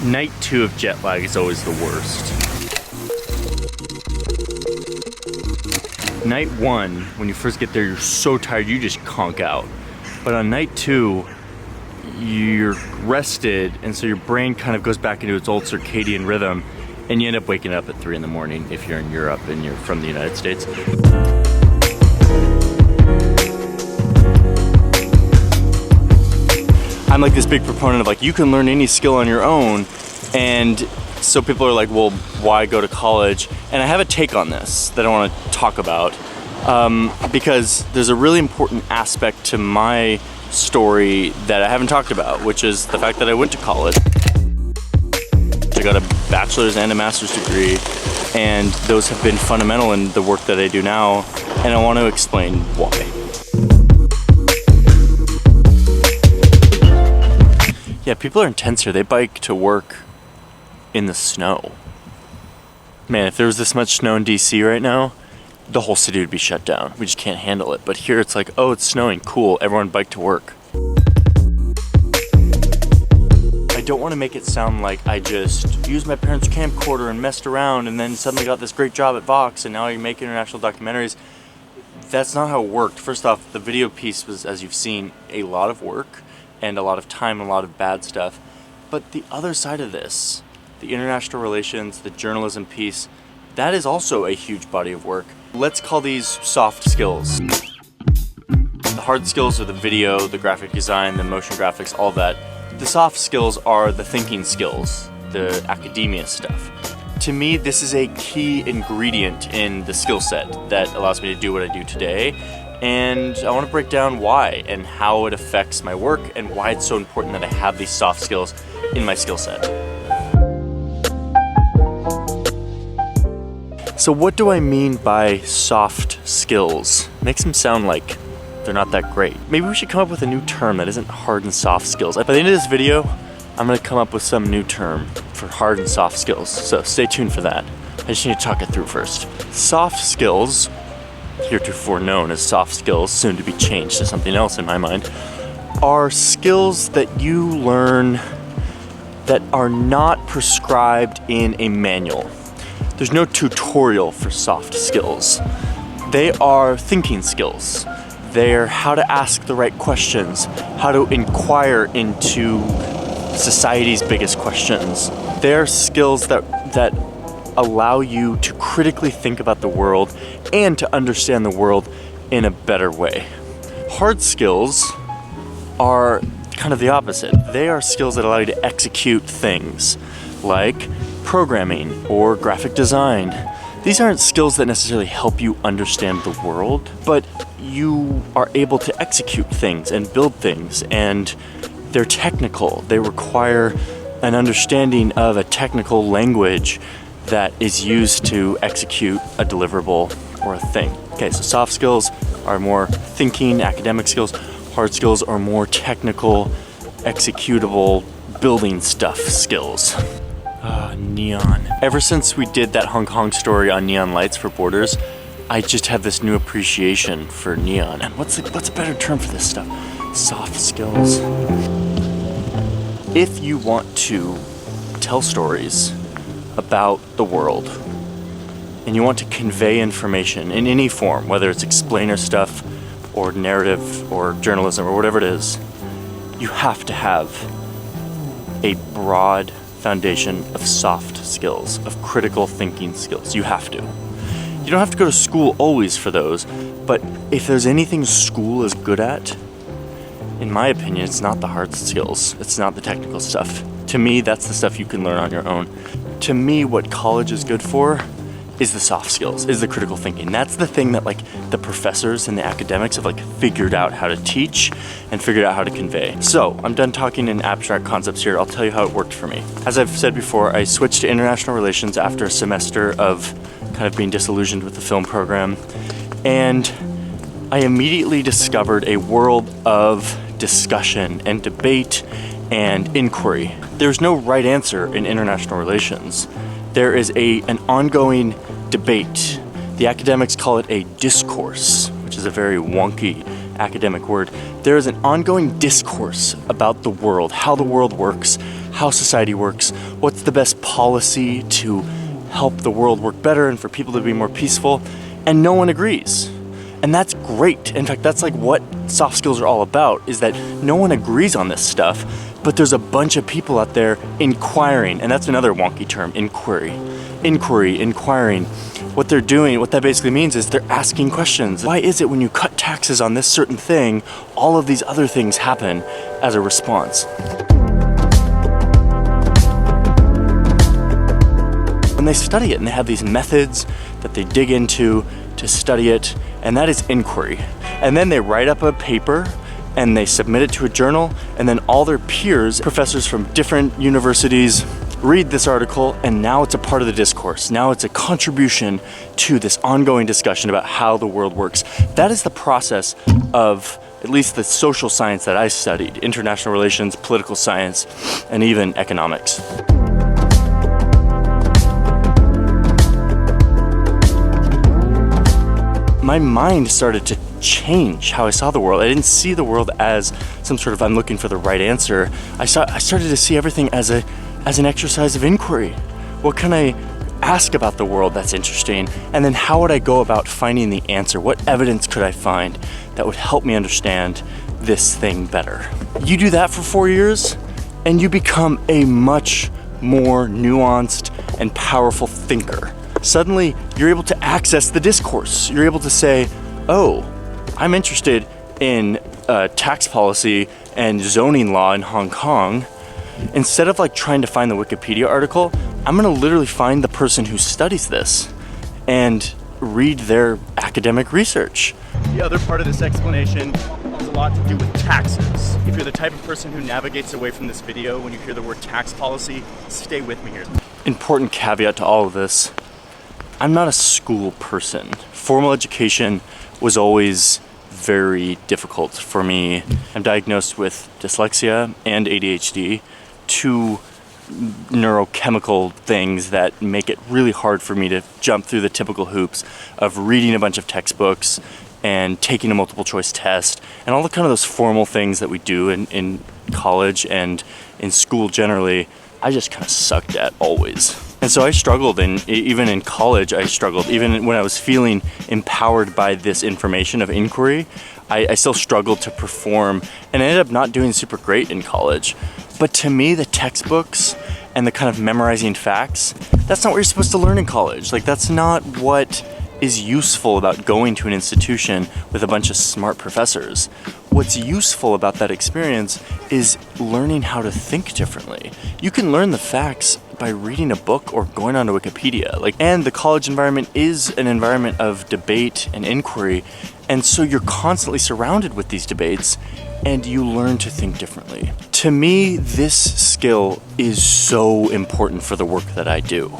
Night 2 of jet lag is always the worst. Night 1, when you first get there, you're so tired, you just conk out. But on night 2, you're rested, and so your brain kind of goes back into its old circadian rhythm, and you end up waking up at 3 in the morning if you're in Europe and you're from the United States. I'm like this big proponent of like, you can learn any skill on your own, and so people are like, well, why go to college? And I have a take on this that I want to talk about, because there's a really important aspect to my story that I haven't talked about, which is the fact that I went to college. I got a bachelor's and a master's degree, and those have been fundamental in the work that I do now, and I want to explain why. Yeah, people are intense here. They bike to work in the snow. Man, if there was this much snow in DC right now, the whole city would be shut down. We just can't handle it. But here it's like, oh, it's snowing, cool, everyone bike to work. I don't want to make it sound like I just used my parents' camcorder and messed around and then suddenly got this great job at Vox and now you make international documentaries. That's not how it worked. First off, the video piece was, as you've seen, a lot of work and a lot of time and a lot of bad stuff. But the other side of this, the international relations, the journalism piece, that is also a huge body of work. Let's call these soft skills. The hard skills are the video, the graphic design, the motion graphics, all that. The soft skills are the thinking skills, the academia stuff. To me, this is a key ingredient in the skill set that allows me to do what I do today. And I want to break down why and how it affects my work and why it's so important that I have these soft skills in my skill set. So what do I mean by soft skills? Makes them sound like they're not that great. Maybe we should come up with a new term that isn't hard and soft skills. By the end of this video, I'm gonna come up with some new term for hard and soft skills. So stay tuned for that. I just need to talk it through first. Soft skills, heretofore known as soft skills, soon to be changed to something else in my mind, are skills that you learn that are not prescribed in a manual. There's no tutorial for soft skills. They are thinking skills. They're how to ask the right questions, how to inquire into society's biggest questions. They're skills that allow you to critically think about the world and to understand the world in a better way. Hard skills are kind of the opposite. They are skills that allow you to execute things like programming or graphic design. These aren't skills that necessarily help you understand the world, but you are able to execute things and build things, and they're technical. They require an understanding of a technical language that is used to execute a deliverable or a thing. Okay, so soft skills are more thinking, academic skills. Hard skills are more technical, executable, building stuff skills. Neon. Ever since we did that Hong Kong story on neon lights for Borders, I just have this new appreciation for neon. And what's a better term for this stuff? Soft skills. If you want to tell stories about the world, and you want to convey information in any form, whether it's explainer stuff or narrative or journalism or whatever it is, you have to have a broad foundation of soft skills, of critical thinking skills. You have to. You don't have to go to school always for those, but if there's anything school is good at, in my opinion, it's not the hard skills. It's not the technical stuff. To me, that's the stuff you can learn on your own. To me, what college is good for is the soft skills, is the critical thinking. That's the thing that like the professors and the academics have like figured out how to teach and figured out how to convey. So I'm done talking in abstract concepts here. I'll tell you how it worked for me. As I've said before, I switched to international relations after a semester of kind of being disillusioned with the film program. And I immediately discovered a world of discussion and debate and inquiry. There's no right answer in international relations. There is an ongoing debate. The academics call it a discourse, which is a very wonky academic word. There is an ongoing discourse about the world, how the world works, how society works, what's the best policy to help the world work better and for people to be more peaceful, and no one agrees. And that's great. In fact, that's like what soft skills are all about, is that no one agrees on this stuff, but there's a bunch of people out there inquiring, and that's another wonky term, inquiry. Inquiring. What they're doing, what that basically means is they're asking questions. Why is it when you cut taxes on this certain thing, all of these other things happen as a response? When they study it and they have these methods that they dig into to study it, and that is inquiry. And then they write up a paper and they submit it to a journal, and then all their peers, professors from different universities, read this article, and now it's a part of the discourse. Now it's a contribution to this ongoing discussion about how the world works. That is the process of at least the social science that I studied: international relations, political science, and even economics. My mind started to change how I saw the world. I didn't see the world as some sort of I'm looking for the right answer. I started to see everything as an exercise of inquiry. What can I ask about the world that's interesting? And then how would I go about finding the answer? What evidence could I find that would help me understand this thing better? You do that for 4 years and you become a much more nuanced and powerful thinker. Suddenly, you're able to access the discourse. You're able to say, oh, I'm interested in tax policy and zoning law in Hong Kong. Instead of like trying to find the Wikipedia article, I'm gonna literally find the person who studies this and read their academic research. The other part of this explanation has a lot to do with taxes. If you're the type of person who navigates away from this video when you hear the word tax policy, stay with me here. Important caveat to all of this: I'm not a school person. Formal education was always very difficult for me. I'm diagnosed with dyslexia and ADHD, two neurochemical things that make it really hard for me to jump through the typical hoops of reading a bunch of textbooks and taking a multiple choice test and all the kind of those formal things that we do in college and in school generally. I just kind of sucked at always. And so I struggled, and even in college I struggled. Even when I was feeling empowered by this information of inquiry, I still struggled to perform, and I ended up not doing super great in college. But to me, the textbooks and the kind of memorizing facts, that's not what you're supposed to learn in college. Like, that's not what is useful about going to an institution with a bunch of smart professors. What's useful about that experience is learning how to think differently. You can learn the facts by reading a book or going onto Wikipedia. And the college environment is an environment of debate and inquiry, and so you're constantly surrounded with these debates and you learn to think differently. To me, this skill is so important for the work that I do.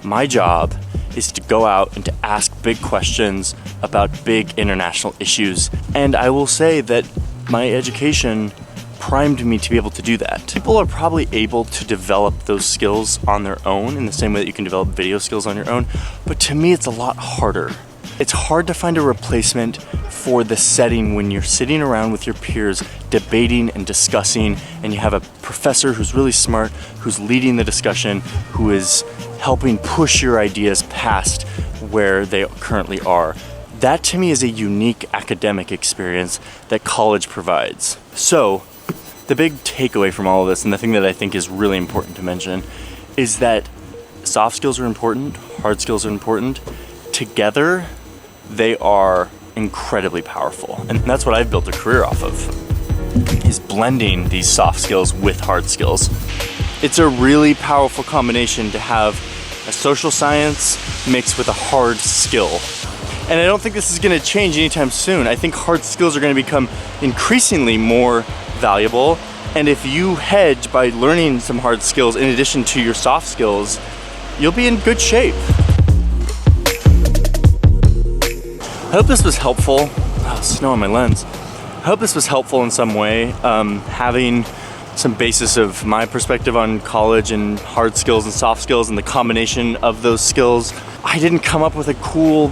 My job is to go out and to ask big questions about big international issues, and I will say that my education primed me to be able to do that. People are probably able to develop those skills on their own in the same way that you can develop video skills on your own, but to me it's a lot harder. It's hard to find a replacement for the setting when you're sitting around with your peers debating and discussing, and you have a professor who's really smart, who's leading the discussion, who is helping push your ideas past where they currently are. That to me is a unique academic experience that college provides. So the big takeaway from all of this, and the thing that I think is really important to mention, is that soft skills are important, hard skills are important. Together, they are incredibly powerful. And that's what I've built a career off of, is blending these soft skills with hard skills. It's a really powerful combination to have a social science mixed with a hard skill. And I don't think this is gonna change anytime soon. I think hard skills are gonna become increasingly more valuable. And if you hedge by learning some hard skills in addition to your soft skills, you'll be in good shape. I hope this was helpful. Oh, snow on my lens. I hope this was helpful in some way, having some basis of my perspective on college and hard skills and soft skills and the combination of those skills. I didn't come up with a cool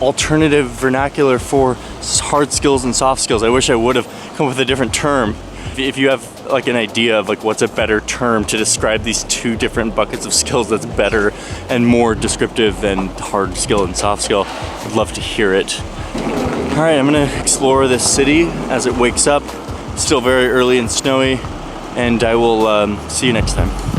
alternative vernacular for hard skills and soft skills. I wish I would have come up with a different term. If you have like an idea of like what's a better term to describe these two different buckets of skills that's better and more descriptive than hard skill and soft skill, I'd love to hear it. All right, I'm gonna explore this city as it wakes up. Still very early and snowy, and I will see you next time.